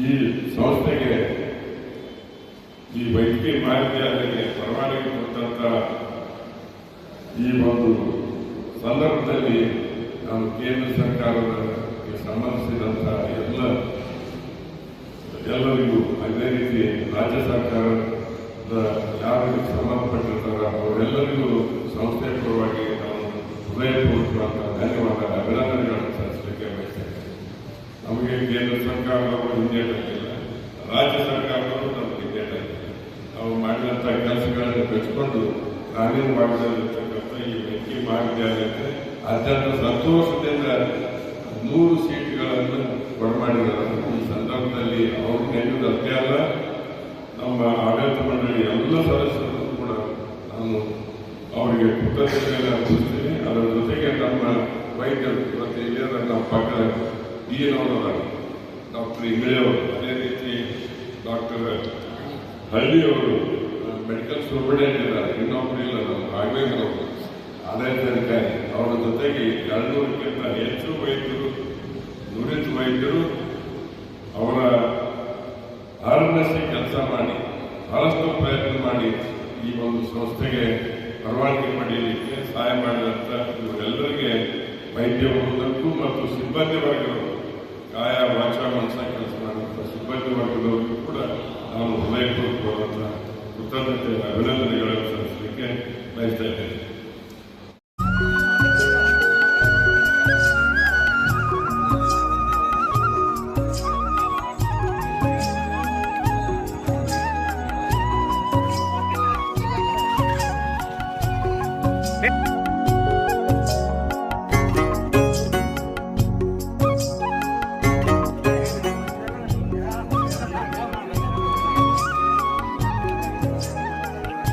ಈ ಸಂಸ್ಥೆಗೆ ಈ ವೈದ್ಯಕೀಯ ಮಹಾವಿದ್ಯಾಲಯಕ್ಕೆ ಪರವಾನಗಿ ಕೊಟ್ಟಂತ ಈ ಒಂದು ಸಂದರ್ಭದಲ್ಲಿ ನಾವು ಕೇಂದ್ರ ಸರ್ಕಾರಕ್ಕೆ ಸಂಬಂಧಿಸಿದಂತ ಎಲ್ಲರಿಗೂ ಅದೇ ರೀತಿ ರಾಜ್ಯ ಸರ್ಕಾರದ ಯಾರಿಗೆ ಸಂಬಂಧಪಟ್ಟಿರ್ತಾರ ಅವರೆಲ್ಲರಿಗೂ ಸಂಸ್ಥೆಯ ಪರವಾಗಿ ನಾವು ಹೃದಯಪೂರ್ವಕ ಧನ್ಯವಾದ ಅಭಿನಂದನೆಗಳನ್ನು ಸಲ್ಲಿಸಲಿಕ್ಕೆ ಬಯಸ್ತೇನೆ. ನಮಗೆ ಕೇಂದ್ರ ಸರ್ಕಾರದವರು ಹಿಂದೇಟಾಗಿಲ್ಲ, ರಾಜ್ಯ ಸರ್ಕಾರದವರು ನಮಗೆ ಹಿಂದೇಟಾಗಿಲ್ಲ. ನಾವು ಮಾಡಿದಂಥ ಕೆಲಸಗಳನ್ನು ಬೆಳೆಸಿಕೊಂಡು ಗ್ರಾಮೀಣ ಭಾಗದಲ್ಲಿರ್ತಕ್ಕಂಥ ಈ ವೈದ್ಯಕೀಯ ಮಹಾವಿದ್ಯಾಲಯಕ್ಕೆ ಅತ್ಯಂತ ಸಂತೋಷದಿಂದ 100 ಸೀಟ್ಗಳನ್ನು ಬರಮಾಡಿದ್ದಾರೆ. ಈ ಸಂದರ್ಭದಲ್ಲಿ ಅವರು ನೆನೆಯುವುದು ಅಷ್ಟೇ ಅಲ್ಲ, ನಮ್ಮ ಆಡಳಿತ ಮಂಡಳಿ ಎಲ್ಲ ಸದಸ್ಯರು ಕೂಡ ನಾನು ಅವರಿಗೆ ಕೃತಜ್ಞತೆಯನ್ನು ಅರ್ಪಿಸ್ತೀನಿ. ಅದರ ಜೊತೆಗೆ ನಮ್ಮ ವೈದ್ಯರು ಇವತ್ತು ಇಲ್ಲಿಯದ ನಮ್ಮ ಪಕ್ಕದ ಡಿಎನವರ ಡಾಕ್ಟರ್ ಇಂಗ್ಳೆಯವರು, ಅದೇ ರೀತಿ ಡಾಕ್ಟರ್ ಹಳ್ಳಿಯವರು ಮೆಡಿಕಲ್ ಸೂಪರ್ಡೆಂಟ್ ಇದ್ದಾರೆ, ಇನ್ನೊಬ್ಬರು ಇಲ್ಲ ನಮ್ಮ ರಾಘವೇಂದ್ರವರು ಆಡಳಿತಾಧಿಕಾರಿ. ಅವರ ಜೊತೆಗೆ 200ಕ್ಕಿಂತ ಹೆಚ್ಚು ವೈದ್ಯರು, ನುರಿತ ವೈದ್ಯರು ಅವರ ಆರ್ಎನ್ಎಸ್ಸಿ ಕೆಲಸ ಮಾಡಿ ಬಹಳಷ್ಟು ಪ್ರಯತ್ನ ಮಾಡಿ ಈ ಒಂದು ಸಂಸ್ಥೆಗೆ ಪರವಾನಗಿ ಪಡೆಯಲಿಕ್ಕೆ ಸಹಾಯ ಮಾಡಿದಂಥ ಇವರೆಲ್ಲರಿಗೆ ವೈದ್ಯ ವೃಂದಕ್ಕೂ ಮತ್ತು ಸಿಬ್ಬಂದಿ ವರ್ಗದವರು, ಕಾಯ ವಾಚ ಮನಸ ಕೆಲಸ ಮಾಡುವಂಥ ಸಿಬ್ಬಂದಿ ವರ್ಗದವರಿಗೂ ಕೂಡ ನಾನು ಹೃದಯಪೂರ್ವಕವಾದಂಥ ಕೃತಜ್ಞತೆ ಅಭಿನಂದನೆಗಳನ್ನು ಸಲ್ಲಿಸಲಿಕ್ಕೆ ಬಯಸ್ತಾ ಇದ್ದೇನೆ.